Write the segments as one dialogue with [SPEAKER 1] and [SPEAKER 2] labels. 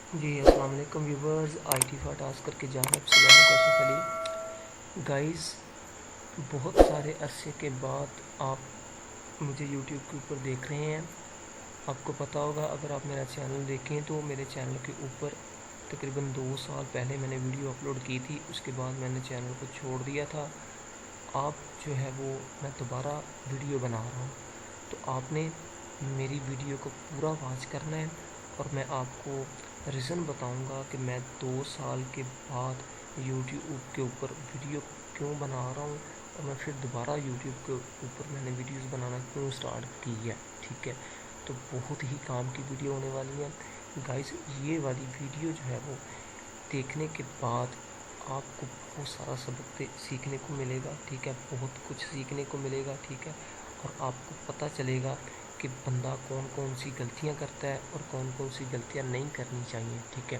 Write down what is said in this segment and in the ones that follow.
[SPEAKER 1] جی السلام علیکم viewers, I T فا ٹاسکر کے جانب سے میں کوشف علی گائز، بہت سارے عرصے کے بعد آپ مجھے یوٹیوب کے اوپر دیکھ رہے ہیں۔ آپ کو پتہ ہوگا، اگر آپ میرا چینل دیکھیں تو میرے چینل کے اوپر تقریباً 2 سال پہلے میں نے ویڈیو اپلوڈ کی تھی، اس کے بعد میں نے چینل کو چھوڑ دیا تھا۔ آپ جو ہے وہ میں دوبارہ ویڈیو بنا رہا ہوں، تو آپ نے میری ویڈیو کو پورا واچ کرنا ہے، اور میں آپ کو ریزن بتاؤں گا کہ میں 2 سال کے بعد یوٹیوب کے اوپر ویڈیو کیوں بنا رہا ہوں، اور میں پھر دوبارہ یوٹیوب کے اوپر میں نے ویڈیوز بنانا کیوں سٹارٹ کی ہے۔ ٹھیک ہے، تو بہت ہی کام کی ویڈیو ہونے والی ہے گائز۔ یہ والی ویڈیو جو ہے وہ دیکھنے کے بعد آپ کو بہت سارا سبق سیکھنے کو ملے گا۔ ٹھیک ہے، بہت کچھ سیکھنے کو ملے گا۔ ٹھیک ہے، اور آپ کو پتہ چلے گا کہ بندہ کون کون سی غلطیاں کرتا ہے اور کون کون سی غلطیاں نہیں کرنی چاہیے۔ ٹھیک ہے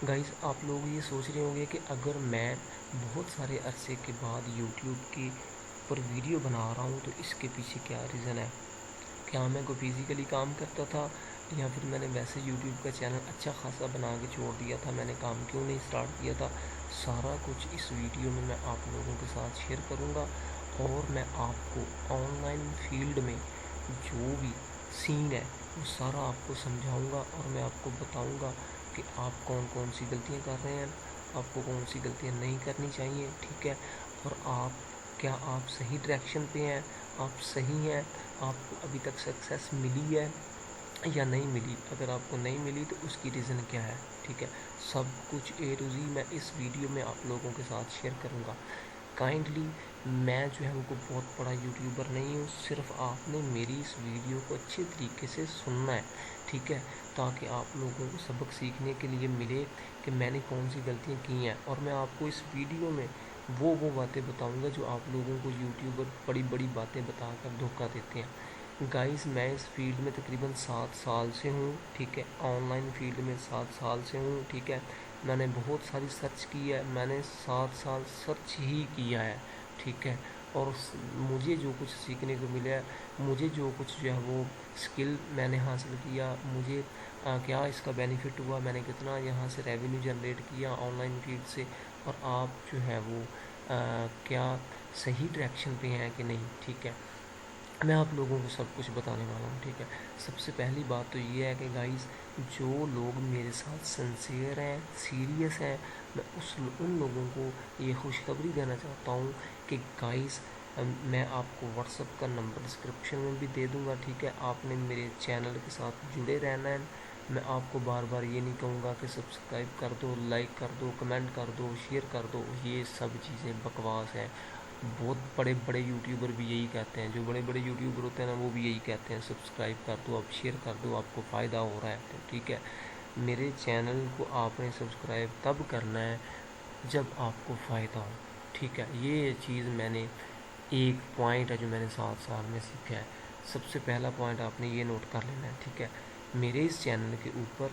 [SPEAKER 1] گائز، آپ لوگ یہ سوچ رہے ہوں گے کہ اگر میں بہت سارے عرصے کے بعد یوٹیوب کی پر ویڈیو بنا رہا ہوں تو اس کے پیچھے کیا ریزن ہے؟ کیا میں کوئی فزیکلی کام کرتا تھا، یا پھر میں نے ویسے یوٹیوب کا چینل اچھا خاصا بنا کے چھوڑ دیا تھا، میں نے کام کیوں نہیں سٹارٹ کیا تھا؟ سارا کچھ اس ویڈیو میں آپ لوگوں کے ساتھ شیئر کروں گا، اور میں آپ کو آن لائن فیلڈ میں جو بھی سین ہے وہ سارا آپ کو سمجھاؤں گا، اور میں آپ کو بتاؤں گا کہ آپ کون کون سی غلطیاں کر رہے ہیں، آپ کو کون سی غلطیاں نہیں کرنی چاہیے۔ ٹھیک ہے، اور کیا آپ صحیح ڈائریکشن پہ ہیں، آپ صحیح ہیں، آپ کو ابھی تک سکسیس ملی ہے یا نہیں ملی؟ اگر آپ کو نہیں ملی تو اس کی ریزن کیا ہے؟ ٹھیک ہے، سب کچھ اے ٹو زی میں اس ویڈیو میں آپ لوگوں کے ساتھ شیئر کروں گا۔ کائنڈلی میں جو ہے وہ بہت بڑا یوٹیوبر نہیں ہوں، صرف آپ نے میری اس ویڈیو کو اچھے طریقے سے سننا ہے۔ ٹھیک ہے، تاکہ آپ لوگوں کو سبق سیکھنے کے لیے ملے کہ میں نے کون سی غلطیاں کی ہیں، اور میں آپ کو اس ویڈیو میں وہ باتیں بتاؤں گا جو آپ لوگوں کو یوٹیوبر بڑی بڑی باتیں بتا کر دھوکہ دیتے ہیں۔ گائز، میں اس فیلڈ میں تقریباً 7 سال سے ہوں۔ ٹھیک ہے، آن لائن فیلڈ میں 7 سال سے ہوں۔ ٹھیک ہے، میں نے بہت ساری سرچ کی ہے، میں نے 7 سال سرچ ہی کیا ہے۔ ٹھیک ہے، اور مجھے جو کچھ سیکھنے کو ملا ہے، مجھے جو کچھ جو ہے وہ اسکل میں نے حاصل کیا، مجھے کیا اس کا بینیفٹ ہوا، میں نے کتنا یہاں سے ریونیو جنریٹ کیا آن لائن فیلڈ سے، اور آپ جو ہے وہ کیا صحیح ڈائریکشن پہ ہیں کہ نہیں۔ ٹھیک ہے، میں آپ لوگوں کو سب کچھ بتانے والا ہوں۔ ٹھیک ہے، سب سے پہلی بات تو یہ ہے کہ گائز، جو لوگ میرے ساتھ سنسیئر ہیں، سیریس ہیں، میں ان لوگوں کو یہ خوشخبری دینا چاہتا ہوں کہ گائز، میں آپ کو واٹس ایپ کا نمبر ڈسکرپشن میں بھی دے دوں گا۔ ٹھیک ہے، آپ نے میرے چینل کے ساتھ جڑے رہنا ہے۔ میں آپ کو بار بار یہ نہیں کہوں گا کہ سبسکرائب کر دو، لائک کر دو، کمنٹ کر دو، شیئر کر دو، یہ سب چیزیں بکواس ہیں۔ بہت بڑے بڑے یوٹیوبر بھی یہی کہتے ہیں، جو بڑے بڑے یوٹیوبر ہوتے ہیں نا، وہ بھی یہی کہتے ہیں سبسکرائب کر دو، آپ شیئر کر دو، آپ کو فائدہ ہو رہا ہے تو ٹھیک ہے۔ میرے چینل کو آپ نے سبسکرائب تب کرنا ہے جب آپ کو فائدہ ہو۔ ٹھیک ہے، یہ چیز میں نے ایک پوائنٹ ہے جو میں نے 7 سال میں سیکھا ہے۔ سب سے پہلا پوائنٹ آپ نے یہ نوٹ کر لینا ہے۔ ٹھیک ہے، میرے اس چینل کے اوپر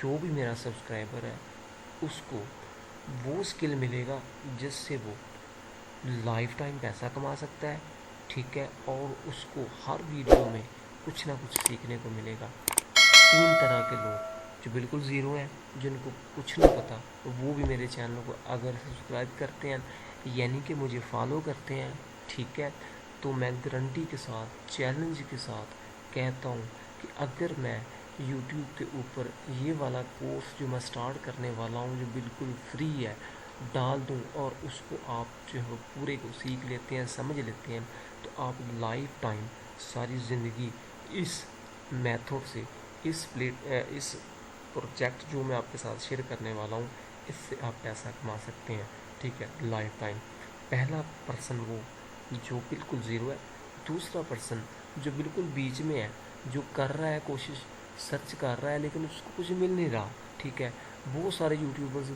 [SPEAKER 1] جو بھی میرا سبسکرائبر ہے اس کو وہ اسکل ملے گا جس سے وہ لائف ٹائم پیسہ کما سکتا ہے۔ ٹھیک ہے، اور اس کو ہر ویڈیو میں کچھ نہ کچھ سیکھنے کو ملے گا۔ 3 طرح کے لوگ جو بالکل زیرو ہیں، جن کو کچھ نہیں پتہ، وہ بھی میرے چینل کو اگر سبسکرائب کرتے ہیں، یعنی کہ مجھے فالو کرتے ہیں، ٹھیک ہے، تو میں گارنٹی کے ساتھ، چیلنج کے ساتھ کہتا ہوں کہ اگر میں یوٹیوب کے اوپر یہ والا کورس جو میں سٹارٹ کرنے والا ہوں، جو بالکل فری ہے، ڈال دوں، اور اس کو آپ جو ہے پورے کو سیکھ لیتے ہیں، سمجھ لیتے ہیں، تو آپ لائف ٹائم ساری زندگی اس میتھڈ سے، اس پروجیکٹ جو میں آپ کے ساتھ شیئر کرنے والا ہوں، اس سے آپ پیسہ کما سکتے ہیں۔ ٹھیک ہے، لائف ٹائم۔ پہلا پرسن وہ جو بالکل زیرو ہے، دوسرا پرسن جو بالکل بیچ میں ہے، جو کر رہا ہے کوشش، سرچ کر رہا ہے لیکن اس کو کچھ مل نہیں رہا۔ ٹھیک ہے، بہت سارے یوٹیوبرز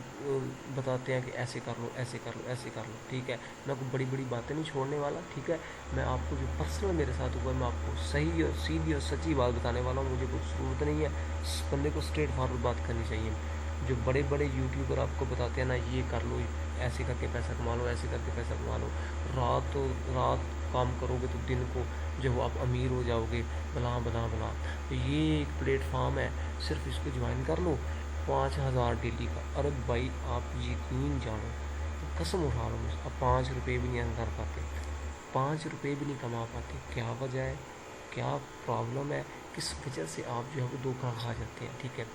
[SPEAKER 1] بتاتے ہیں کہ ایسے کر لو، ایسے کر لو، ایسے کر لو۔ ٹھیک ہے، میں کوئی بڑی بڑی باتیں نہیں چھوڑنے والا۔ ٹھیک ہے، میں آپ کو جو پرسنل میرے ساتھ ہوا ہے، میں آپ کو صحیح اور سیدھی اور سچی بات بتانے والا ہوں۔ مجھے کوئی ضرورت نہیں ہے، اس بندے کو اسٹریٹ فارورڈ بات کرنی چاہیے۔ جو بڑے بڑے یوٹیوبر آپ کو بتاتے ہیں نا، یہ کر لو، ایسے کر کے پیسہ کما لو، ایسے کر کے پیسہ کما لو، رات काम करोगे तो दिन को जो आप अमीर हो जाओगे, बला बला बला। तो ये एक प्लेटफॉर्म है, सिर्फ इसको ज्वाइन कर लो, 5,000 डेली का। अरे भाई आप यकीन जानो, कसम उठा लो मुझसे, आप 5 रुपये भी नहीं कर पाते, 5 रुपये भी नहीं कमा पाते। क्या वजह है, क्या प्रॉब्लम है, किस वजह से आप जो है वो धोखा खा जाते हैं। ठीक है,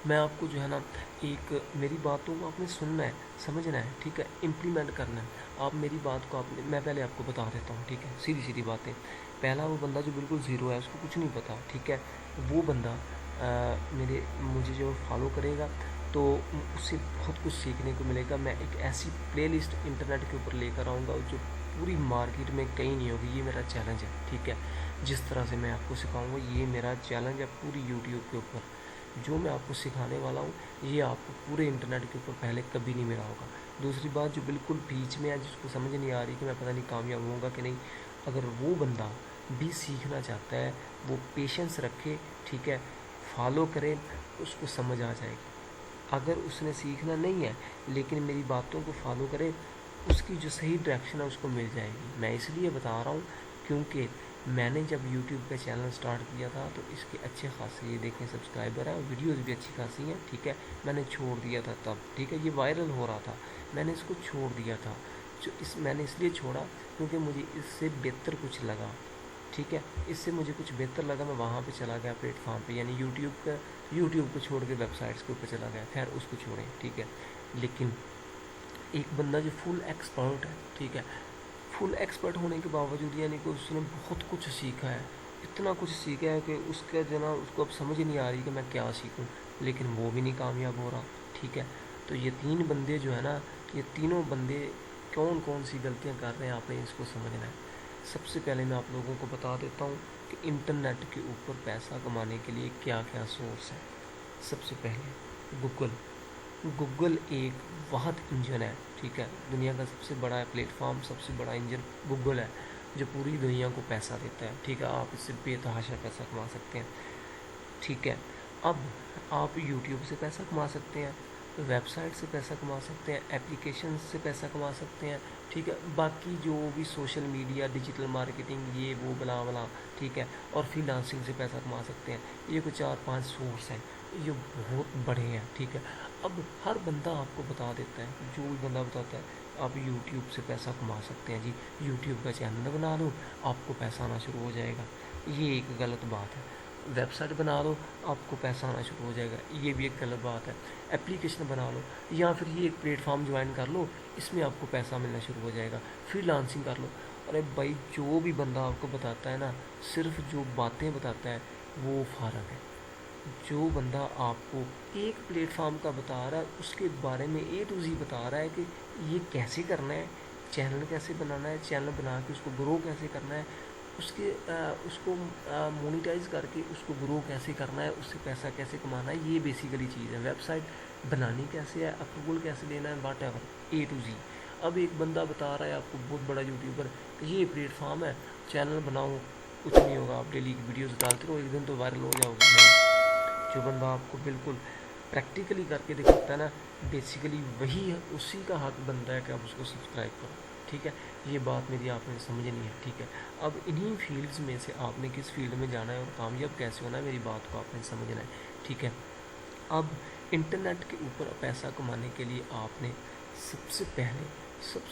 [SPEAKER 1] मैं आपको जो है ना, एक मेरी बातों को आपने सुनना है, समझना है, ठीक है, इम्प्लीमेंट करना है। आप मेरी बात को आपने, मैं पहले आपको बता देता हूँ, ठीक है, सीधी सीधी बातें। पहला वो बंदा जो बिल्कुल ज़ीरो है, उसको कुछ नहीं पता, ठीक है, वो बंदा मुझे जो फॉलो करेगा तो उससे बहुत कुछ सीखने को मिलेगा। मैं एक ऐसी प्लेलिस्ट इंटरनेट के ऊपर लेकर आऊँगा जो पूरी मार्केट में कहीं नहीं होगी। ये मेरा चैलेंज है, ठीक है, जिस तरह से मैं आपको सिखाऊंगा, ये मेरा चैलेंज है पूरी यूट्यूब के ऊपर। जो मैं आपको सिखाने वाला हूँ ये आपको पूरे इंटरनेट के ऊपर पहले कभी नहीं मिला होगा। दूसरी बात जो बिल्कुल बीच में है, जिसको समझ नहीं आ रही कि मैं पता नहीं कामयाब होऊंगा कि नहीं, अगर वो बंदा भी सीखना चाहता है, वो पेशेंस रखे, ठीक है, फॉलो करे, उसको समझ आ जाएगी। अगर उसने सीखना नहीं है लेकिन मेरी बातों को फॉलो करे, उसकी जो सही डायरेक्शन है उसको मिल जाएगी। मैं इसलिए बता रहा हूँ क्योंकि मैंने जब यूट्यूब पे चैनल स्टार्ट किया था तो इसके अच्छे खासे, ये देखें, सब्सक्राइबर हैं और वीडियोज़ भी अच्छी खासी हैं, ठीक है। मैंने छोड़ दिया था तब, ठीक है, ये वायरल हो रहा था, मैंने इसको छोड़ दिया था। मैंने इसलिए छोड़ा क्योंकि मुझे इससे बेहतर कुछ लगा, ठीक है, इससे मुझे कुछ बेहतर लगा। मैं वहाँ पे चला गया प्लेटफॉर्म पे, यानी यूट्यूब को छोड़ के वेबसाइट्स के ऊपर चला गया। खैर उसको छोड़ें, ठीक है। लेकिन एक बंदा जो फुल एक्सपर्ट है, ठीक है, फुल एक्सपर्ट होने के बावजूद यानी कि उसने बहुत कुछ सीखा है, इतना कुछ सीखा है कि उसका जो ना, उसको अब समझ नहीं आ रही कि मैं क्या सीखूं, लेकिन वो भी नहीं कामयाब हो रहा, ठीक है। तो ये 3 बंदे जो है ना, ये तीनों बंदे कौन कौन सी गलतियां कर रहे हैं, आपने इसको समझना है। सबसे पहले मैं आप लोगों को बता देता हूँ कि इंटरनेट के ऊपर पैसा कमाने के लिए क्या क्या सोर्स है। सबसे पहले गूगल एक वाहद इंजन है, ठीक है, दुनिया का सबसे बड़ा प्लेटफॉर्म, सबसे बड़ा इंजन गूगल है, जो पूरी दुनिया को पैसा देता है, ठीक है। आप इससे बेतहाशा पैसा कमा सकते हैं, ठीक है। अब आप यूट्यूब से पैसा कमा सकते हैं, वेबसाइट से पैसा कमा सकते हैं, एप्लीकेशन से पैसा कमा सकते हैं, ठीक है। बाकी जो भी सोशल मीडिया, डिजिटल मार्केटिंग, ये वो बला बला, ठीक है, और फ्रीलांसिंग से पैसा कमा सकते हैं। ये कुछ 4-5 सोर्स हैं, ये बहुत बड़े हैं, ठीक है। अब हर बंदा आपको बता देता है, जो भी बंदा बताता है आप यूट्यूब से पैसा कमा सकते हैं जी, यूट्यूब का चैनल बना लो, आपको पैसा आना शुरू हो जाएगा। ये एक गलत बात है। वेबसाइट बना लो, आपको पैसा आना शुरू हो जाएगा, ये भी एक गलत बात है। एप्लीकेशन बना लो, या फिर ये एक प्लेटफॉर्म ज्वाइन कर लो, इसमें आपको पैसा मिलना शुरू हो जाएगा। फ्रीलांसिंग कर लो। अरे भाई जो भी बंदा आपको बताता है ना, सिर्फ जो बातें बताता है वो फारग है। जो बंदा आपको एक प्लेटफॉर्म का बता रहा है, उसके बारे में A to Z बता रहा है कि ये कैसे करना है, चैनल कैसे बनाना है, चैनल बना के उसको ग्रो कैसे करना है, उसको मोनिटाइज करके उसको ग्रो कैसे करना है, उससे पैसा कैसे कमाना है, ये बेसिकली चीज़ है। वेबसाइट बनानी कैसे है, अप्रूवल कैसे लेना है, वाट एवर, A to Z। अब एक बंदा बता रहा है आपको, बहुत बड़ा यूट्यूबर, कि ये प्लेटफॉर्म है, चैनल बनाओ, कुछ नहीं होगा, आप डेली की वीडियोज़ डालते रहो, एक दिन तो वायरल हो जाओगे। नहीं, जो बंदा आपको बिल्कुल प्रैक्टिकली करके दिखाता है ना, बेसिकली वही है, उसी का हक बनता है कि आप उसको सब्सक्राइब करो, ठीक है। ये बात मेरी आपने समझनी है, ठीक है। अब इन्हीं फील्ड्स में से आपने किस फील्ड में जाना है और कामयाब कैसे होना है, मेरी बात को आपने समझना है, ठीक है। अब इंटरनेट के ऊपर पैसा कमाने के लिए आपने सबसे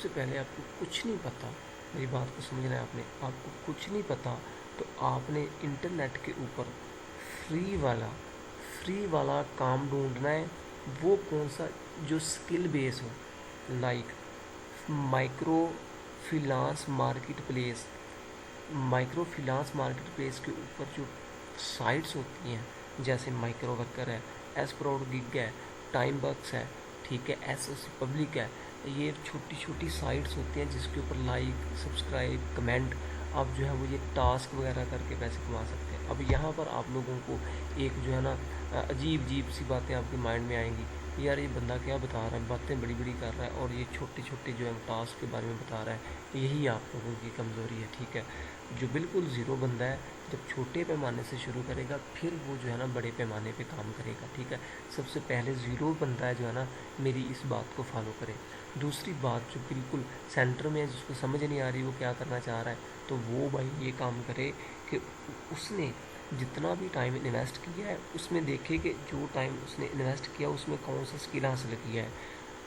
[SPEAKER 1] पहले आपको कुछ नहीं पता, मेरी बात को समझना है आपने, आपको कुछ नहीं पता तो आपने इंटरनेट के ऊपर फ्री वाला काम ढूंढना है। वो कौन सा, जो स्किल बेस हो, like micro finance market place के ऊपर जो साइट्स होती हैं, जैसे माइक्रो वर्कर है, एसप्राउड गिग है, टाइम बक्स है, ठीक है, एसओसी पब्लिक है, ये छोटी छोटी साइट्स होती हैं जिसके ऊपर लाइक, सब्सक्राइब, कमेंट, आप जो है वो ये टास्क वगैरह करके पैसे कमा सकते हैं। अब यहाँ पर आप लोगों को एक जो है ना, अजीब सी बातें आपके माइंड में आएंगी, यार ये बंदा क्या बता रहा है, बातें बड़ी बड़ी कर रहा है और ये छोटे छोटे जो है टास्क के बारे में बता रहा है। यही आप लोगों की कमज़ोरी है, ठीक है। जो बिल्कुल ज़ीरो बंदा है जब छोटे पैमाने से शुरू करेगा फिर वो जो है ना बड़े पैमाने पे काम करेगा, ठीक है। सबसे पहले ज़ीरो बनता है जो है ना, मेरी इस बात को फॉलो करे। दूसरी बात जो बिल्कुल सेंटर में है, जिसको समझ नहीं आ रही वो क्या करना चाह रहा है, तो वो भाई ये काम करे कि उसने जितना भी टाइम इन्वेस्ट किया है उसमें देखे कि जो टाइम उसने इन्वेस्ट किया उसमें कौन सा स्किल हासिल किया है,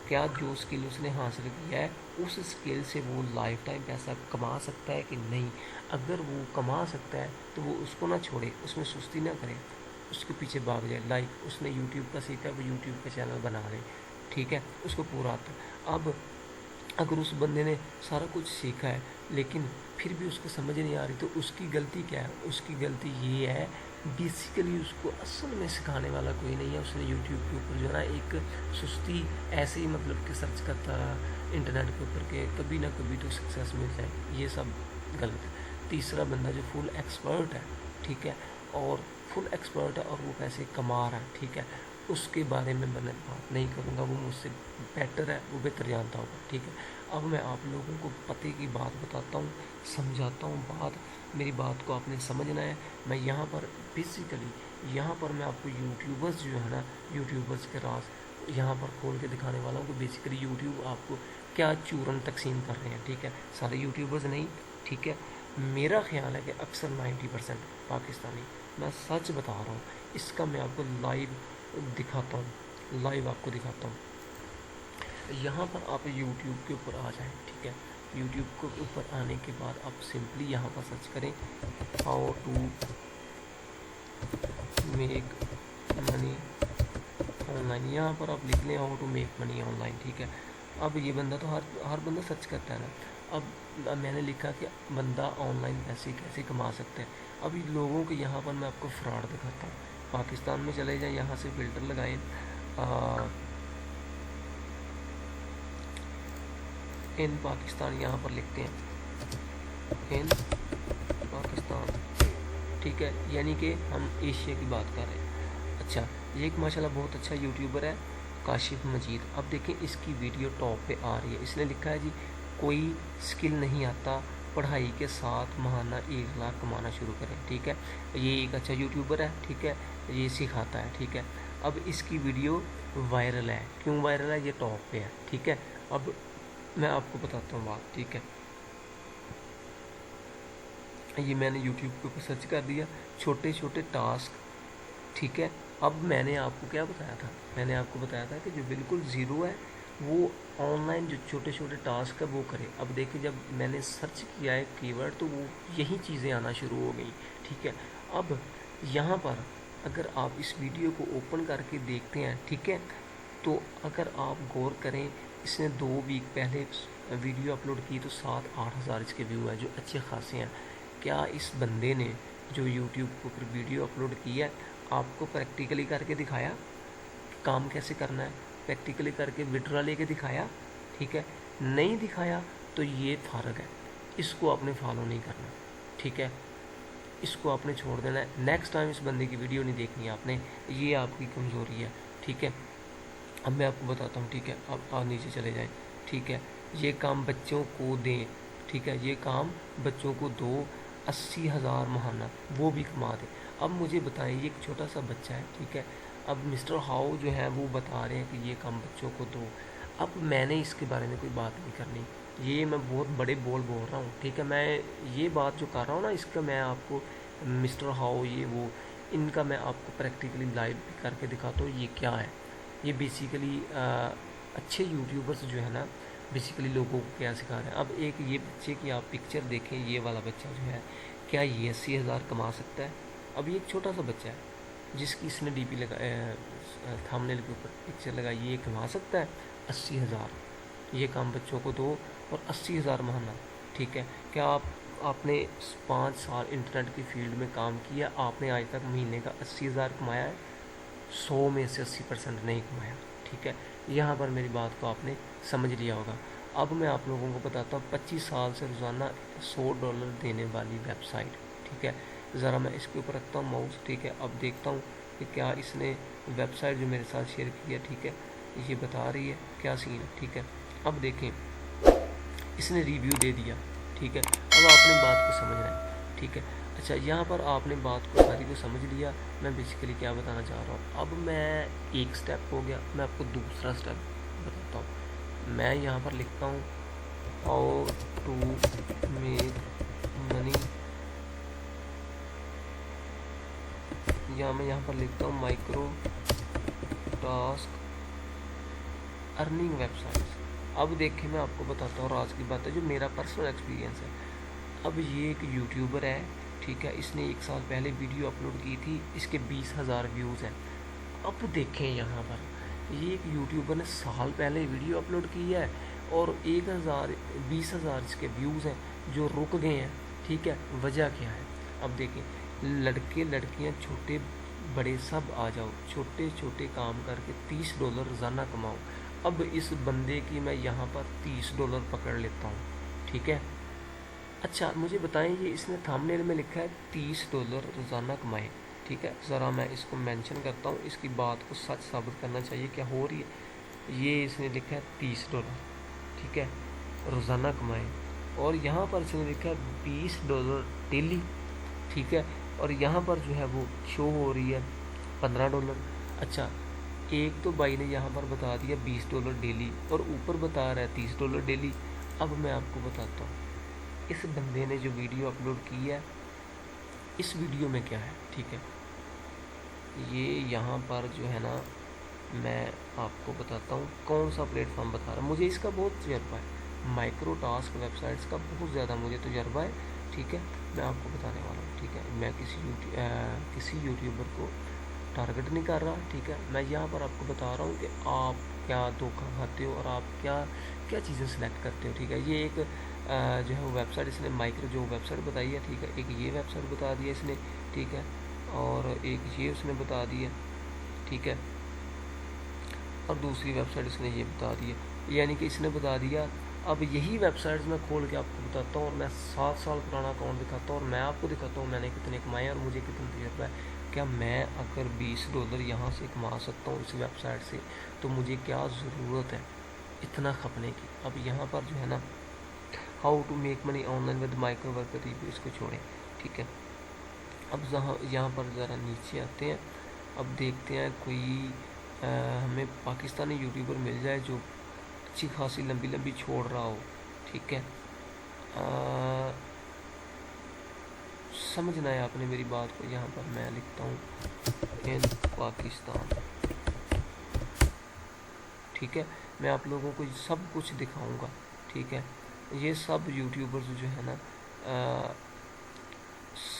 [SPEAKER 1] क्या जो स्किल उसने हासिल किया है उस स्किल से वो लाइफ टाइम पैसा कमा सकता है कि नहीं। अगर वो कमा सकता है तो वो उसको ना छोड़े, उसमें सुस्ती ना करे, उसके पीछे भाग जाए। लाइक उसने यूट्यूब का सीखा, वो यूट्यूब का चैनल बना ले, ठीक है, उसको पूरा आता है। अब अगर उस बंदे ने सारा कुछ सीखा है लेकिन फिर भी उसको समझ नहीं आ रही, तो उसकी गलती क्या है? उसकी गलती ये है, बेसिकली उसको असल में सिखाने वाला कोई नहीं है। उसने यूट्यूब के ऊपर जो है ना एक सुस्ती ऐसे ही मतलब कि सर्च करता रहा इंटरनेट के ऊपर के कभी ना कभी तो सक्सेस मिल जाए, ये सब गलत है। तीसरा बंदा जो फुल एक्सपर्ट है, ठीक है, और फुल एक्सपर्ट है और वो पैसे कमा रहा है, ठीक है, उसके बारे में मैं बात नहीं करूँगा, वो मुझसे बेटर है, वो बेहतर जानता होगा, ठीक है। अब मैं आप लोगों को पते की बात बताता हूँ, समझाता हूँ बात, मेरी बात को आपने समझना है। मैं यहाँ पर बेसिकली यहाँ पर मैं आपको यूट्यूबर्स जो है ना, यूट्यूबर्स के राज यहाँ पर खोल के दिखाने वाला हूँ कि बेसिकली यूट्यूब आपको क्या चूरन तकसीम कर रहे हैं, ठीक है। सारे यूट्यूबर्स नहीं, ठीक है। मेरा ख्याल है कि अक्सर 90% पाकिस्तानी, मैं सच बता रहा हूँ, इसका मैं आपको लाइव दिखाता हूँ, लाइव आपको दिखाता हूँ। यहाँ पर आप यूट्यूब के ऊपर आ जाएं, ठीक है। यूट्यूब के ऊपर आने के बाद आप सिंपली यहाँ पर सर्च करें how to make money online. यहाँ पर आप लिख लें how to make money online, ठीक है। अब ये बंदा तो हर बंदा सर्च करता है ना। अब मैंने लिखा कि बंदा ऑनलाइन पैसे कैसे कमा सकते हैं। अभी लोगों के यहाँ पर मैं आपको फ्रॉड दिखाता हूँ। पाकिस्तान में चले जाएं, यहाँ से फ़िल्टर लगाएं, इन पाकिस्तान यहाँ पर लिखते हैं इन पाकिस्तान, ठीक है, यानी कि हम एशिया की बात कर रहे हैं। अच्छा, ये एक माशाल्लाह बहुत अच्छा यूट्यूबर है काशिफ मजीद। अब देखें इसकी वीडियो टॉप पे आ रही है। इसने लिखा है जी कोई स्किल नहीं आता, पढ़ाई के साथ महाना 1 लाख कमाना शुरू करें, ठीक है। ये एक अच्छा यूट्यूबर है, ठीक है, ये सिखाता है, ठीक है। अब इसकी वीडियो वायरल है, क्यों वायरल है? ये टॉप पे है, ठीक है। अब मैं आपको बताता हूँ बात, ठीक है। ये मैंने यूट्यूब के ऊपर सर्च कर दिया छोटे छोटे टास्क, ठीक है। अब मैंने आपको क्या बताया था? मैंने आपको बताया था कि जो बिल्कुल ज़ीरो है वो ऑनलाइन जो छोटे छोटे टास्क है वो करे। अब देखिए जब मैंने सर्च किया है कीवर्ड तो वो यही चीज़ें आना शुरू हो गई, ठीक है। अब यहाँ पर अगर आप इस वीडियो को ओपन करके देखते हैं, ठीक है, तो अगर आप गौर करें, इसने 2 वीक पहले वीडियो अपलोड की तो 7-8 हज़ार इसके व्यू हैं जो अच्छे खासे हैं। क्या इस बंदे ने जो यूट्यूब के ऊपर वीडियो अपलोड की है आपको प्रैक्टिकली करके दिखाया काम कैसे करना है? प्रैक्टिकली करके विड्रा लेके दिखाया, ठीक है, नहीं दिखाया तो ये फ़र्क है। इसको आपने फॉलो नहीं करना, ठीक है, इसको आपने छोड़ देना है। नेक्स्ट टाइम इस बंदे की वीडियो नहीं देखनी है आपने, ये आपकी कमज़ोरी है, ठीक है। अब मैं आपको बताता हूँ, ठीक है, अब नीचे चले जाएं, ठीक है। ये काम बच्चों को दें, ठीक है, ये काम बच्चों को दो, 80,000 महाना, वो भी कमा दें। अब मुझे बताएं, ये एक छोटा सा बच्चा है, ठीक है। अब मिस्टर हाउ जो है वो बता रहे हैं कि ये काम बच्चों को दो। अब मैंने इसके बारे में कोई बात नहीं करनी, ये मैं बहुत बड़े बोल रहा हूँ, ठीक है। मैं ये बात जो कर रहा हूँ ना, इसका मैं आपको मिस्टर हाउ ये वो इनका मैं आपको प्रैक्टिकली लाइव करके दिखाता हूँ ये क्या है। ये बेसिकली अच्छे यूट्यूबर्स जो है ना बेसिकली लोगों को क्या सिखा रहे हैं। अब एक ये बच्चे की आप पिक्चर देखें, ये वाला बच्चा जो है, क्या ये 80,000 कमा सकता है? अब ये एक छोटा सा बच्चा है जिसकी इसने डीपी लगा थंबनेल के ऊपर पिक्चर लगाई, ये कमा सकता है 80,000। ये काम बच्चों को दो और 80,000 महीना, ठीक है। क्या आपने 5 साल इंटरनेट की फील्ड में काम किया, आपने आज तक महीने का 80,000 कमाया है? 100 में से 80% नहीं कमाया, ठीक है। यहाँ पर मेरी बात को आपने समझ लिया होगा। अब मैं आप लोगों को बताता हूँ 25 साल से रोज़ाना $100 देने वाली वेबसाइट, ठीक है। ज़रा मैं इसके ऊपर रखता हूँ माउस, ठीक है। अब देखता हूँ कि क्या इसने वेबसाइट जो मेरे साथ शेयर की है, ठीक है, ये बता रही है क्या सीन है, ठीक है। अब देखें इसने रिव्यू दे दिया, ठीक है। अब आपने बात को समझना है, ठीक है। اچھا یہاں پر آپ نے بات کو ساری کو سمجھ لیا، میں بیسیکلی کیا بتانا چاہ رہا ہوں۔ اب میں ایک سٹیپ ہو گیا، میں آپ کو دوسرا سٹیپ بتاتا ہوں۔ میں یہاں پر لکھتا ہوں ہاؤ ٹو میک منی، یا میں یہاں پر لکھتا ہوں micro task earning web sites. اب دیکھیں میں آپ کو بتاتا ہوں، اور آج کی بات ہے جو میرا پرسنل ایکسپیرینس ہے۔ اب یہ ایک یوٹیوبر ہے، ٹھیک ہے، اس نے 1 سال پہلے ویڈیو اپلوڈ کی تھی، اس کے 20,000 ویوز ہیں۔ اب دیکھیں یہاں پر یہ ایک یوٹیوبر نے سال پہلے ویڈیو اپلوڈ کی ہے اور 20,000 اس کے ویوز ہیں جو رک گئے ہیں، ٹھیک ہے۔ وجہ کیا ہے؟ اب دیکھیں، لڑکے لڑکیاں چھوٹے بڑے سب آ جاؤ، چھوٹے چھوٹے کام کر کے $30 روزانہ کماؤ۔ اب اس بندے کی میں یہاں پر $30 پکڑ لیتا ہوں، ٹھیک ہے۔ اچھا مجھے بتائیں، یہ اس نے تھمبنیل میں لکھا ہے $30 روزانہ کمائے، ٹھیک ہے۔ ذرا میں اس کو مینشن کرتا ہوں، اس کی بات کو سچ ثابت کرنا چاہیے کیا ہو رہی ہے۔ یہ اس نے لکھا ہے $30، ٹھیک ہے، روزانہ کمائے، اور یہاں پر اس نے لکھا ہے $20 ڈیلی، ٹھیک ہے، اور یہاں پر جو ہے وہ شو ہو رہی ہے $15۔ اچھا ایک تو بھائی نے یہاں پر بتا دیا $20 ڈیلی، اور اوپر بتا رہا ہے $30 ڈیلی۔ اب میں آپ کو بتاتا ہوں اس بندے نے جو ویڈیو اپلوڈ کی ہے، اس ویڈیو میں کیا ہے، ٹھیک ہے۔ یہ یہاں پر جو ہے نا، میں آپ کو بتاتا ہوں کون سا پلیٹ فارم بتا رہا ہے۔ مجھے اس کا بہت تجربہ ہے، مائکرو ٹاسک ویب سائٹس کا بہت زیادہ مجھے تجربہ ہے، ٹھیک ہے۔ میں آپ کو بتانے والا ہوں، ٹھیک ہے۔ میں کسی یوٹیوبر کو ٹارگٹ نہیں کر رہا، ٹھیک ہے۔ میں یہاں پر آپ کو بتا رہا ہوں کہ آپ کیا دھوکہ کھاتے ہو اور آپ کیا کیا چیزیں سلیکٹ کرتے ہو، ٹھیک ہے۔ یہ ایک جو ہے وہ ویب سائٹ اس نے مائکرو جو ویب سائٹ بتائی ہے، ٹھیک ہے۔ ایک یہ ویب سائٹ بتا دی ہے اس نے، ٹھیک ہے، اور ایک یہ اس نے بتا دی ہے، ٹھیک ہے، اور دوسری ویب سائٹ اس نے یہ بتا دی ہے، یعنی کہ اس نے بتا دیا۔ اب یہی ویب سائٹس میں کھول کے آپ کو بتاتا ہوں، اور میں 7 سال پرانا اکاؤنٹ دکھاتا ہوں، اور میں آپ کو دکھاتا ہوں میں نے کتنے کمائے اور مجھے کتنا تجربہ ہے۔ کیا میں اگر $20 یہاں سے کما سکتا ہوں اس ویب سائٹ سے، تو مجھے کیا ضرورت ہے اتنا کھپنے کی۔ اب یہاں پر جو ہے نا، how to make money online with micro worker review, اس کو چھوڑیں، ٹھیک ہے۔ اب یہاں پر ذرا نیچے آتے ہیں، اب دیکھتے ہیں کوئی ہمیں پاکستانی یوٹیوبر مل جائے جو اچھی خاصی لمبی لمبی چھوڑ رہا ہو، ٹھیک ہے۔ سمجھنا ہے آپ نے میری بات کو۔ یہاں پر میں لکھتا ہوں ان پاکستان، ٹھیک ہے۔ میں آپ لوگوں کو سب کچھ دکھاؤں گا، ٹھیک ہے۔ یہ سب یوٹیوبرز جو ہے نا،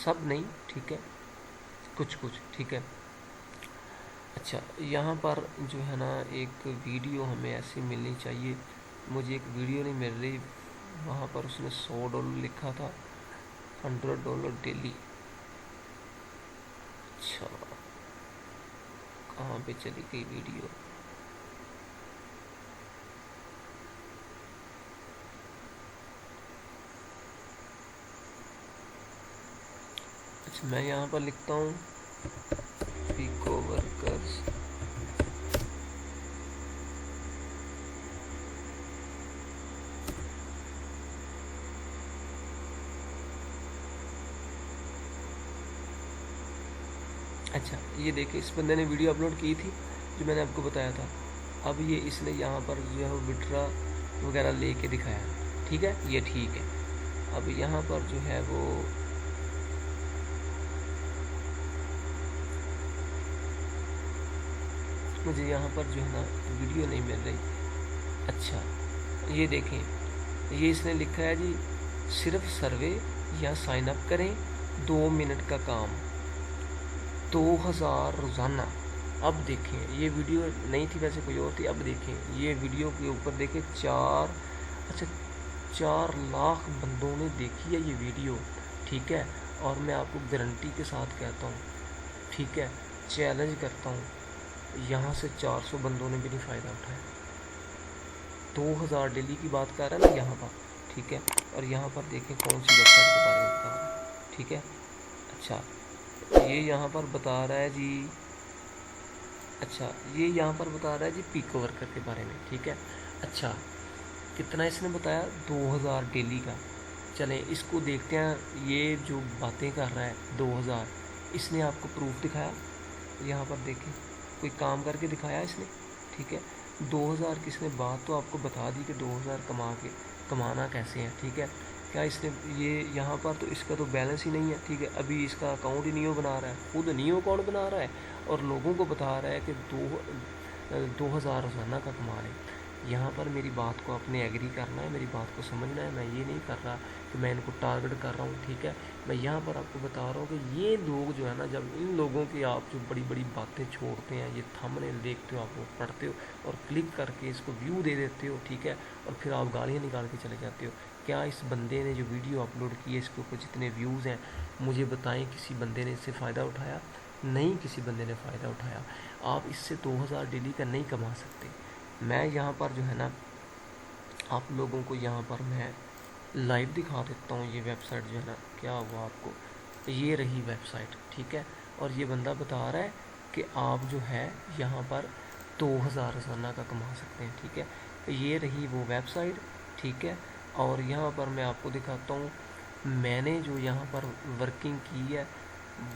[SPEAKER 1] سب نہیں، ٹھیک ہے، کچھ کچھ، ٹھیک ہے۔ اچھا یہاں پر جو ہے نا ایک ویڈیو ہمیں ایسی ملنی چاہیے، مجھے ایک ویڈیو نہیں مل رہی، وہاں پر اس نے $100 لکھا تھا، $100 ڈیلی۔ اچھا کہاں پہ چلی گئی ویڈیو؟ اچھا میں یہاں پر لکھتا ہوں پیکو ورکرز، اچھا یہ دیکھیں اس بندے نے ویڈیو اپلوڈ کی تھی جو میں نے آپ کو بتایا تھا۔ اب یہ اس نے یہاں پر جو ہے وڈرا وغیرہ لے کے دکھایا، ٹھیک ہے، یہ ٹھیک ہے۔ اب یہاں پر جو ہے وہ مجھے یہاں پر جو ہے نا ویڈیو نہیں مل رہی۔ اچھا یہ دیکھیں، یہ اس نے لکھا ہے جی صرف سروے یا سائن اپ کریں، 2 منٹ کا کام، 2000 روزانہ۔ اب دیکھیں یہ ویڈیو نہیں تھی، ویسے کوئی اور تھی۔ اب دیکھیں یہ ویڈیو کے اوپر دیکھیں 4 لاکھ بندوں نے دیکھی ہے یہ ویڈیو، ٹھیک ہے۔ اور میں آپ کو گارنٹی کے ساتھ کہتا ہوں، ٹھیک ہے، چیلنج کرتا ہوں، یہاں سے 400 بندوں نے بھی نہیں فائدہ اٹھایا۔ 2000 ڈیلی کی بات کر رہا ہے نا یہاں پر، ٹھیک ہے۔ اور یہاں پر دیکھیں کون سی ویب سائٹ کے بارے میں بتا رہا ہے، ٹھیک ہے۔ اچھا یہ یہاں پر بتا رہا ہے جی، اچھا یہ یہاں پر بتا رہا ہے جی پیکو ورکر کے بارے میں، ٹھیک ہے۔ اچھا کتنا اس نے بتایا؟ 2000 ڈیلی کا۔ चलें इसको देखते हैं। ये जो बातें कर रहा है 2000, इसने आपको प्रूफ दिखाया? यहाँ पर देखें, कोई काम करके दिखाया इसने? ठीक है, 2000 किसने बात तो आपको बता दी कि 2000 कमाना कैसे है। ठीक है, क्या इसने ये यहाँ पर तो इसका तो बैलेंस ही नहीं है। ठीक है, अभी इसका अकाउंट ही नियो बना रहा है, खुद नियो अकाउंट बना रहा है और लोगों को बता रहा है कि 2000 रोज़ाना का कमा रहे। यहाँ पर मेरी बात को आपने एग्री करना है, मेरी बात को समझना है। मैं ये नहीं कर रहा कि मैं इनको टारगेट कर रहा हूँ। ठीक है, मैं यहाँ पर आपको बता रहा हूँ कि ये लोग जो है ना, जब इन लोगों की आप जो बड़ी बड़ी बातें छोड़ते हैं, ये थंबनेल देखते हो, आप वो पढ़ते हो और क्लिक करके इसको व्यू दे देते हो। ठीक है, और फिर आप गालियाँ निकाल के चले जाते हो। क्या इस बंदे ने जो वीडियो अपलोड की है, इसके ऊपर जितने व्यूज़ हैं, मुझे बताएं किसी बंदे ने इससे फ़ायदा उठाया? नहीं, किसी बंदे ने फ़ायदा उठाया। आप इससे 2000 डेली का नहीं कमा सकते। मैं यहाँ पर जो है ना, आप लोगों को यहाँ पर मैं लाइव दिखा देता हूँ। ये वेबसाइट जो है ना, क्या हुआ आपको, ये रही वेबसाइट। ठीक है, और ये बंदा बता रहा है कि आप जो है यहाँ पर 2000 रोज़ाना का कमा सकते हैं। ठीक है, ये रही वो वेबसाइट। ठीक है, और यहाँ पर मैं आपको दिखाता हूँ मैंने जो यहाँ पर वर्किंग की है।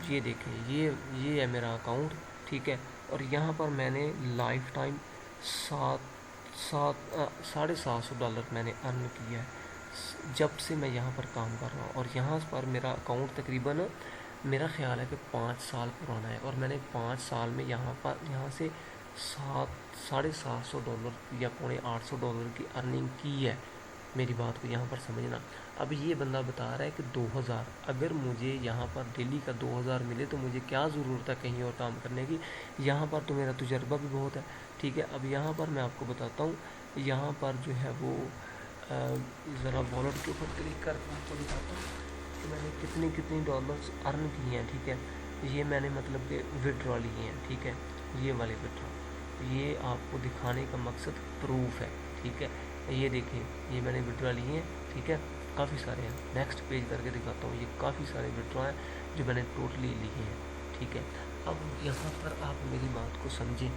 [SPEAKER 1] ये देखें, ये है मेरा अकाउंट। ठीक है, और यहाँ पर मैंने लाइफ टाइम $750 मैंने अर्न किया है जब से मैं यहाँ पर काम कर रहा हूँ। और यहाँ पर मेरा अकाउंट तकरीबन, मेरा ख्याल है कि 5 साल पुराना है और मैंने 5 साल में यहाँ से $750 या $800 की अर्निंग की है। मेरी बात को यहाँ पर समझना। अब ये बंदा बता रहा है कि 2000, अगर मुझे यहाँ पर डेली का 2000 मिले तो मुझे क्या ज़रूरत है कहीं और काम करने की? यहाँ पर तो मेरा तजुर्बा भी बहुत है। ठीक है, अब यहाँ पर मैं आपको बताता हूँ। यहाँ पर जो है वो ज़रा वॉलेट के ऊपर क्लिक करके आपको दिखाता हूँ कि मैंने कितनी डॉलर्स अर्न किए हैं। ठीक है, ये मैंने मतलब कि विड्रॉ लिए हैं। ठीक है, ये वाले विड्रॉ, ये आपको दिखाने का मकसद प्रूफ है। ठीक है, ये देखिए, ये मैंने विड्रॉ लिए हैं। ठीक है, काफ़ी सारे हैं। नेक्स्ट पेज करके दिखाता हूँ। ये काफ़ी सारे विड्रॉ हैं जो मैंने टोटली लिए हैं। ठीक है, अब यहाँ पर आप मेरी बात को समझें।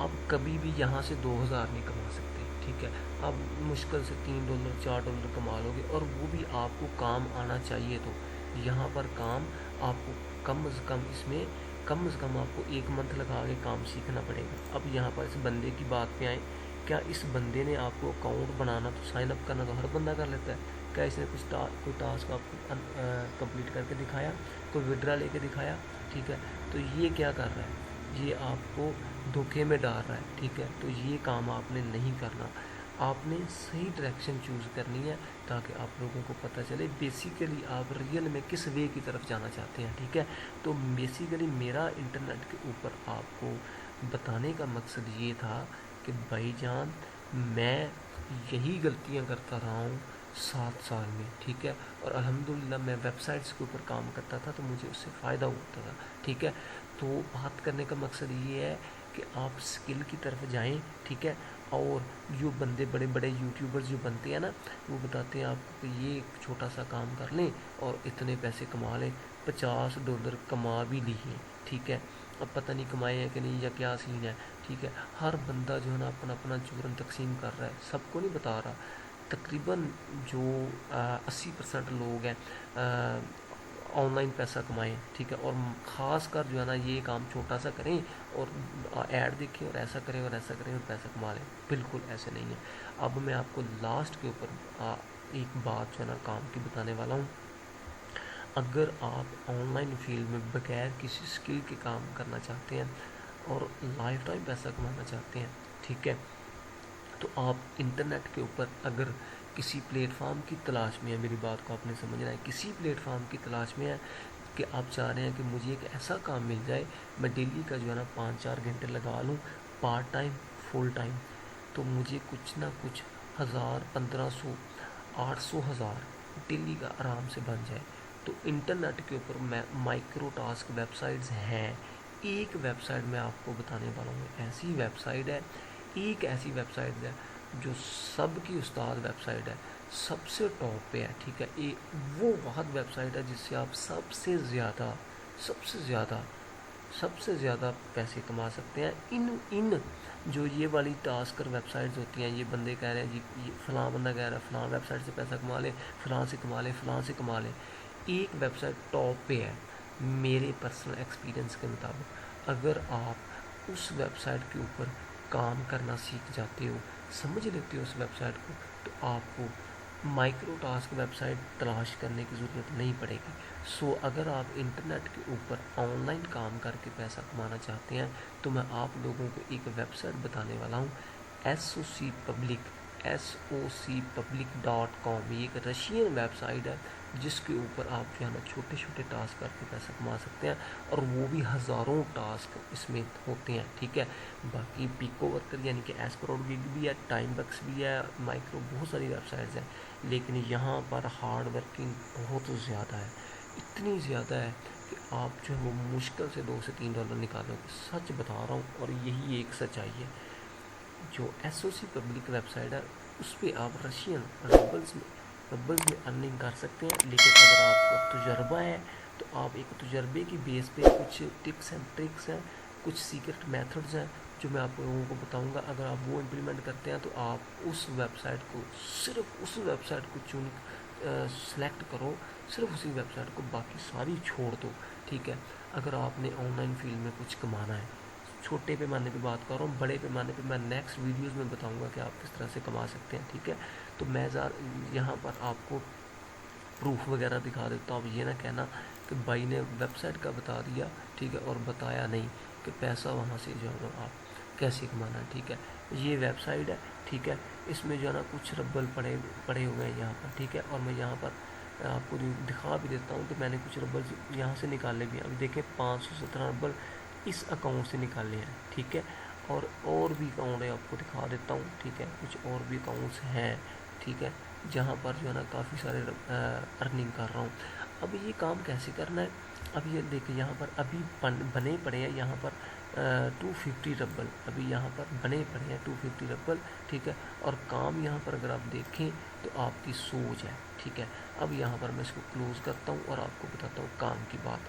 [SPEAKER 1] आप कभी भी यहाँ से 2000 नहीं कमा सकते। ठीक है, आप मुश्किल से $3 $4 कमा लोगे, और वो भी आपको काम आना चाहिए। तो यहाँ पर काम आपको कम से कम, इसमें कम से कम आपको 1 मंथ लगा के काम सीखना पड़ेगा। अब यहाँ पर इस बंदे की बात पे आए, क्या इस बंदे ने आपको अकाउंट बनाना, तो साइन अप करना तो हर बंदा कर लेता है? क्या इसने कोई टास्क आपको कंप्लीट करके दिखाया, कोई विड्रा लेके दिखाया? ठीक है, तो ये क्या कर रहा है, ये आपको धोखे में डाल रहा है। ठीक है, तो ये काम आपने नहीं करना। आपने सही डायरेक्शन चूज़ करनी है ताकि आप लोगों को पता चले बेसिकली आप रियल में किस वे की तरफ जाना चाहते हैं। ठीक है, तो बेसिकली मेरा इंटरनेट के ऊपर आपको बताने का मकसद ये था कि भाईजान, मैं यही गलतियां करता रहा हूँ 7 साल में। ठीक है, और अल्हम्दुलिल्लाह मैं वेबसाइट्स के ऊपर काम करता था तो मुझे उससे फ़ायदा होता था। ठीक है, तो बात करने का मकसद ये है कि आप स्किल की तरफ जाएं। ठीक है, और जो बंदे बड़े बड़े यूट्यूबर्स जो बनते हैं ना, वो बताते हैं आपको कि ये एक छोटा सा काम कर लें और इतने पैसे कमा लें। $50 कमा भी लिए। ठीक है, अब पता नहीं कमाए हैं कि नहीं या क्या सीन है। ठीक है, हर बंदा जो है ना अपना अपना चूरन तकसीम कर रहा है, सबको नहीं बता रहा। तकरीबन जो 80% लोग हैं ऑनलाइन पैसा कमाएं। ठीक है, और ख़ास कर जो है ना ये काम छोटा सा करें और ऐड देखें और ऐसा करें और ऐसा करें और पैसा कमा लें। बिल्कुल ऐसे नहीं है। अब मैं आपको लास्ट के ऊपर एक बात जो है ना काम की बताने वाला हूँ। अगर आप ऑनलाइन फील्ड में बगैर किसी स्किल के काम करना चाहते हैं और लाइफ टाइम पैसा कमाना चाहते हैं, ठीक है, तो आप इंटरनेट के ऊपर अगर किसी प्लेटफॉर्म की तलाश में है, मेरी बात को आपने समझना है, किसी प्लेटफॉर्म की तलाश में है कि आप चाह रहे हैं कि मुझे एक ऐसा काम मिल जाए, मैं डेली का जो है ना 5-4 घंटे लगा लूँ, पार्ट टाइम फुल टाइम, तो मुझे कुछ ना कुछ 1000, 1500, 800, 1000 डेली का आराम से बन जाए। तो इंटरनेट के ऊपर माइक्रो टास्क वेबसाइट्स हैं। एक वेबसाइट मैं आपको बताने वाला हूँ, ऐसी वेबसाइट है, एक ऐसी वेबसाइट है जो सबकी उस्ताद वेबसाइट है, सबसे टॉप पे है। ठीक है, वो बहुत वेबसाइट है जिससे आप सबसे ज़्यादा सबसे ज़्यादा पैसे कमा सकते हैं। इन जो ये वाली टास्क और वेबसाइट्स होती हैं, ये बंदे कह रहे हैं जी, ये फ़लाँ बंदा कह रहा है फ़लाँ वेबसाइट से पैसा कमा ले, फ़लाँ से कमा ले, फ़लाँ से कमा ले। एक वेबसाइट टॉप पे है मेरे पर्सनल एक्सपीरियंस के मुताबिक। अगर आप उस वेबसाइट के ऊपर काम करना सीख जाते हो, समझ लेते हो उस वेबसाइट को, तो आपको माइक्रो टास्क वेबसाइट तलाश करने की ज़रूरत नहीं पड़ेगी। सो अगर आप इंटरनेट के ऊपर ऑनलाइन काम करके पैसा कमाना चाहते हैं, तो मैं आप लोगों को एक वेबसाइट बताने वाला हूँ, SOCpublic.com। ये एक रशियन वेबसाइट है जिसके ऊपर आप जो है ना छोटे छोटे टास्क करके पैसा कमा सकते हैं, और वो भी हज़ारों टास्क इसमें होते हैं, ठीक है। बाकी पिको वर्कर यानी कि एस्प्रोड गिग भी है, टाइम बक्स भी है, माइक्रो, बहुत सारी वेबसाइट्स हैं, लेकिन यहाँ पर हार्ड वर्किंग बहुत ज़्यादा है, इतनी ज़्यादा है कि आप जो है वो मुश्किल से $2 से $3 निकालोगे, सच बता रहा हूँ, और यही एक सच्चाई है। जो SOC पब्लिक वेबसाइट है उस पर आप रशियन रबल्स में अर्निंग कर सकते हैं, लेकिन अगर आपको तजुर्बा है तो आप एक तजुर्बे की बेस पे कुछ टिप्स एंड ट्रिक्स हैं, कुछ सीक्रेट मेथड्स हैं जो मैं आप लोगों को बताऊंगा। अगर आप वो इम्प्लीमेंट करते हैं तो आप उस वेबसाइट को, सिर्फ उस वेबसाइट को सेलेक्ट करो, सिर्फ उसी वेबसाइट को, बाकी सारी छोड़ दो, ठीक है। अगर आपने ऑनलाइन फील्ड में कुछ कमाना है, छोटे पैमाने पे बात कर रहा हूँ, बड़े पैमाने पे मैं नेक्स्ट वीडियोस में बताऊंगा कि आप किस तरह से कमा सकते हैं, ठीक है। तो मैं यहाँ पर आपको प्रूफ वगैरह दिखा देता हूँ। ये ना कहना कि भाई ने वेबसाइट का बता दिया, ठीक है, और बताया नहीं कि पैसा वहाँ से जो है आप कैसे कमाना है, ठीक है। ये वेबसाइट है, ठीक है, इसमें जो है ना कुछ रब्बल पड़े हुए हैं यहाँ पर, ठीक है, और मैं यहाँ पर आपको दिखा भी देता हूँ कि मैंने कुछ रब्बल यहाँ से निकाले भी हैं। अभी देखें 517 रब्बल इस अकाउंट से निकाले हैं, ठीक है, और भी अकाउंट है, आपको दिखा देता हूँ, ठीक है, कुछ और भी अकाउंट्स हैं, ठीक है, जहाँ पर जो है ना काफ़ी सारे अर्निंग कर रहा हूँ। अब ये काम कैसे करना है, अब ये देखिए यहाँ पर अभी बने पड़े हैं, यहाँ पर 250 रब्बल अभी यहाँ पर बने पड़े हैं, 250 रब्बल, ठीक है। और काम यहाँ पर अगर आप देखें तो आपकी सोच है, ठीक है। अब यहाँ पर मैं इसको क्लोज़ करता हूँ और आपको बताता हूँ काम की बात।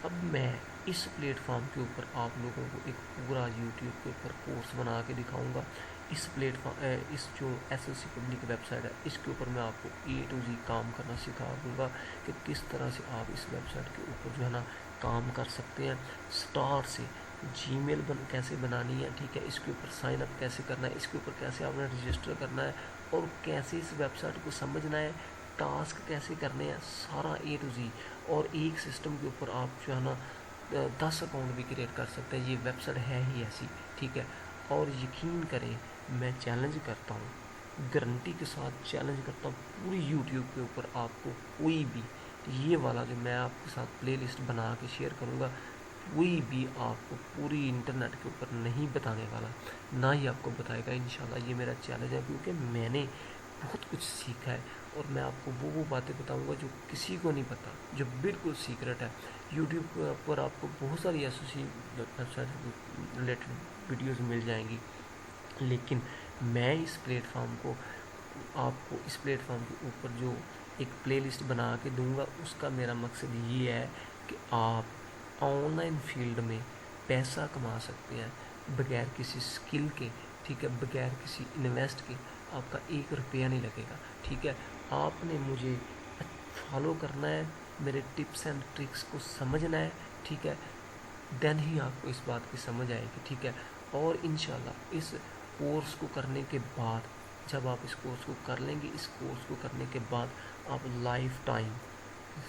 [SPEAKER 1] अब मैं इस प्लेटफॉर्म के ऊपर आप लोगों को एक पूरा यूट्यूब के ऊपर कोर्स बना के दिखाऊंगा। इस प्लेटफॉर्म इस जो SOC पब्लिक वेबसाइट है, इसके ऊपर मैं आपको A to Z काम करना सिखा दूँगा कि किस तरह से आप इस वेबसाइट के ऊपर जो है ना काम कर सकते हैं। स्टार्ट से जीमेल कैसे बनानी है, ठीक है, इसके ऊपर साइन अप कैसे करना है, इसके ऊपर कैसे आपने रजिस्टर करना है, और कैसे इस वेबसाइट को समझना है, टास्क कैसे करने हैं, सारा A to Z। और एक सिस्टम के ऊपर आप जो है ना 10 अकाउंट भी क्रिएट कर सकते हैं। ये वेबसाइट है ही ऐसी, ठीक है। और यकीन करें, मैं चैलेंज करता हूँ, गारंटी के साथ चैलेंज करता हूँ, पूरी यूट्यूब के ऊपर आपको कोई भी ये वाला जो मैं आपके साथ प्लेलिस्ट बना के शेयर करूँगा, कोई भी आपको पूरी इंटरनेट के ऊपर नहीं बताने वाला, ना ही आपको बताएगा इंशाल्लाह। ये मेरा चैलेंज है, क्योंकि मैंने बहुत कुछ सीखा है, और मैं आपको वो बातें बताऊंगा जो किसी को नहीं पता, जो बिल्कुल सीक्रेट है। यूट्यूब पर आपको बहुत सारी SOC वेबसाइट रिलेटेड वीडियोस मिल जाएंगी, लेकिन मैं इस प्लेटफॉर्म को आपको, इस प्लेटफॉर्म के ऊपर जो एक प्लेलिस्ट बना के दूंगा, उसका मेरा मकसद ये है कि आप ऑनलाइन फील्ड में पैसा कमा सकते हैं बगैर किसी स्किल के, ठीक है, बगैर किसी इन्वेस्ट के। आपका ₹1 नहीं लगेगा, ठीक है। आपने मुझे फॉलो करना है, मेरे टिप्स एंड ट्रिक्स को समझना है, ठीक है, देन ही आपको इस बात की समझ आएगी, ठीक है। और इंशाल्लाह इस कोर्स को करने के बाद, जब आप इस कोर्स को कर लेंगे, इस कोर्स को करने के बाद आप लाइफ टाइम,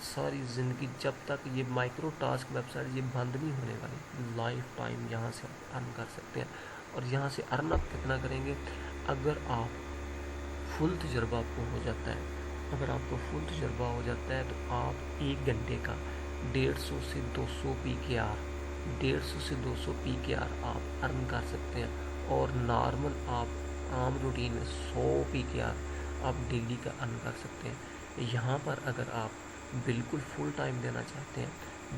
[SPEAKER 1] सारी ज़िंदगी, जब तक ये माइक्रो टास्क वेबसाइट ये बंद नहीं होने वाली, लाइफ टाइम यहाँ से आप अर्न कर सकते हैं। और यहाँ से अर्न आप कितना करेंगे, अगर आप फुल तजर्बा आपको हो जाता है, अगर आपको फुल तजर्बा हो जाता है, तो आप 1 घंटे का 150 से 200 PKR, 150 से 200 PKR आप अर्न कर सकते हैं। और नॉर्मल आप आम रूटीन में 100 PKR आप डेली का अर्न कर सकते हैं। यहाँ पर अगर आप बिल्कुल फुल टाइम देना चाहते हैं,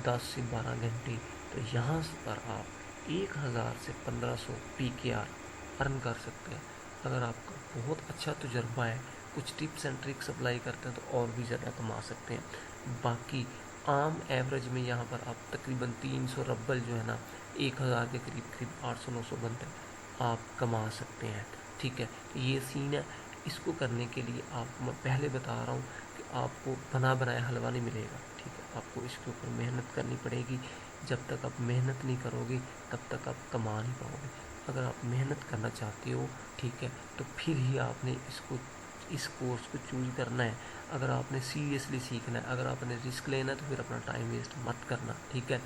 [SPEAKER 1] 10 से 12 घंटे, तो यहाँ पर आप 1000 से 1500 PKR अर्न कर सकते हैं। अगर आपका बहुत अच्छा तजुर्बा है, कुछ टिप्स एंड ट्रिक्स अप्लाई करते हैं, तो और भी ज़्यादा कमा सकते हैं। बाकी عام ایوریج میں یہاں پر آپ تقریباً 300 ربل جو ہے نا 1000 کے قریب 800-900 بندے آپ کما سکتے ہیں، ٹھیک ہے. یہ سین ہے. اس کو کرنے کے لیے آپ کو میں پہلے بتا رہا ہوں کہ آپ کو بنا بنایا حلوہ نہیں ملے گا، ٹھیک ہے. آپ کو اس کے اوپر محنت کرنی پڑے گی. جب تک آپ محنت نہیں کرو گے تب تک آپ کما نہیں پاؤ گے. اگر آپ محنت کرنا چاہتے ہو، ٹھیک ہے، تو پھر ہی آپ نے اس کورس کو چوز کرنا ہے. اگر آپ نے سیریسلی سیکھنا ہے، اگر آپ نے رسک لینا ہے تو پھر اپنا ٹائم ویسٹ مت کرنا، ٹھیک ہے.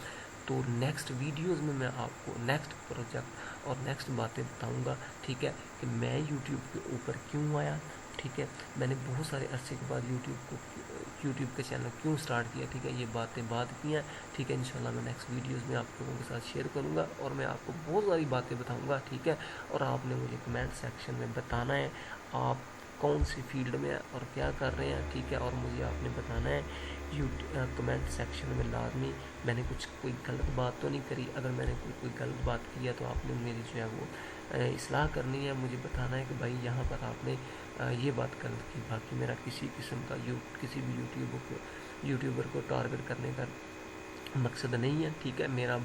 [SPEAKER 1] تو نیکسٹ ویڈیوز میں آپ کو نیکسٹ پروجیکٹ اور نیکسٹ باتیں بتاؤں گا، ٹھیک ہے، کہ میں یوٹیوب کے اوپر کیوں آیا، ٹھیک ہے. میں نے بہت سارے عرصے کے بعد یوٹیوب کا چینل کیوں سٹارٹ کیا، ٹھیک ہے. یہ باتیں بات کی ہیں، ٹھیک ہے. انشاءاللہ میں نیکسٹ ویڈیوز میں آپ لوگوں کے ساتھ شیئر کروں گا اور میں آپ کو بہت ساری باتیں بتاؤں گا، ٹھیک ہے. اور آپ نے مجھے کمنٹ سیکشن میں بتانا ہے آپ کون سی فیلڈ میں اور کیا کر رہے ہیں، ٹھیک ہے. اور مجھے آپ نے بتانا ہے کمنٹ سیکشن میں لازمی. میں نے کوئی غلط بات تو نہیں کری. اگر میں نے کوئی غلط بات کی ہے تو آپ نے میری جو ہے وہ اصلاح کرنی ہے. مجھے بتانا ہے کہ بھائی یہاں پر آپ نے یہ بات غلط کی. باقی میرا کسی قسم کا کسی بھی یوٹیوبر کو ٹارگٹ کرنے کا مقصد نہیں ہے، ٹھیک ہے. میرا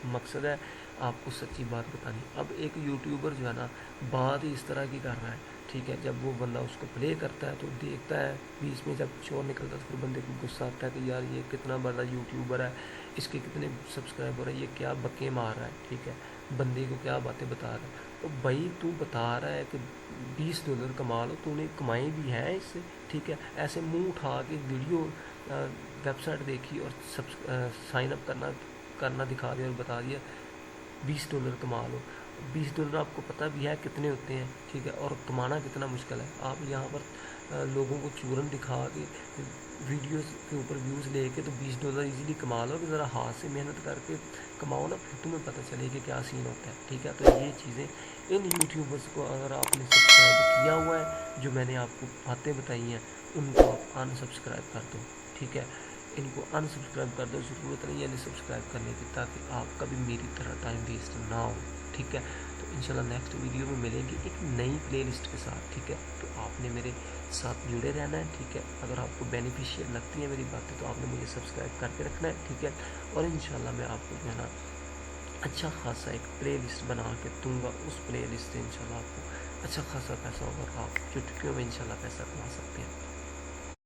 [SPEAKER 1] مقصد ہے آپ کو سچی بات بتانی. اب ایک یوٹیوبر جو ہے نا بات ہی اس طرح کی کر رہا ہے، ٹھیک ہے. جب وہ بندہ اس کو پلے کرتا ہے تو دیکھتا ہے بیچ میں جب شور نکلتا ہے تو پھر بندے کو غصہ آتا ہے کہ یار یہ کتنا بڑا یوٹیوبر ہے، اس کے کتنے سبسکرائبر ہیں، یہ کیا بکے مار رہا ہے، ٹھیک ہے. بندے کو کیا باتیں بتا رہا ہے. تو بھائی تو بتا رہا ہے کہ $20 کما لو، تو نے کمائے بھی ہیں اس سے، ٹھیک ہے. ایسے منہ اٹھا کے ویڈیو ویب سائٹ دیکھی اور سائن اپ کرنا دکھا دیا اور بتا دیا $20 کما لو. $20 آپ کو پتہ بھی ہے کتنے ہوتے ہیں، ٹھیک ہے. اور کمانا کتنا مشکل ہے. آپ یہاں پر لوگوں کو چورن دکھا کے ویڈیوز کے اوپر ویوز لے کے تو $20 ایزیلی کما لو. کہ ذرا ہاتھ سے محنت کر کے کماؤ نا، پھر تمہیں پتہ چلے کہ کیا سین ہوتا ہے، ٹھیک ہے. تو یہ چیزیں ان یوٹیوبرس کو اگر آپ نے سبسکرائب کیا ہوا ہے، جو میں نے آپ کو باتیں بتائی ہیں ان کو آپ انسبسکرائب کر دو، ٹھیک ہے. ان کو انسبسکرائب کر دو. ضرورت نہیں ہے سبسکرائب کرنے کی، تاکہ آپ کا بھی میری طرح ٹائم ویسٹ نہ ہو، ٹھیک ہے. تو انشاءاللہ نیکسٹ ویڈیو میں ملیں گے ایک نئی پلے لسٹ کے ساتھ، ٹھیک ہے. تو آپ نے میرے ساتھ جڑے رہنا ہے، ٹھیک ہے. اگر آپ کو بینیفیشیل لگتی ہیں میری باتیں تو آپ نے مجھے سبسکرائب کر کے رکھنا ہے، ٹھیک ہے. اور انشاءاللہ میں آپ کو جو ہے نا اچھا خاصا ایک پلے لسٹ بنا کے دوں گا. اس پلے لسٹ سے انشاءاللہ آپ کو اچھا خاصا پیسہ ہوگا. آپ چٹکیوں میں انشاءاللہ پیسہ کما سکتے ہیں.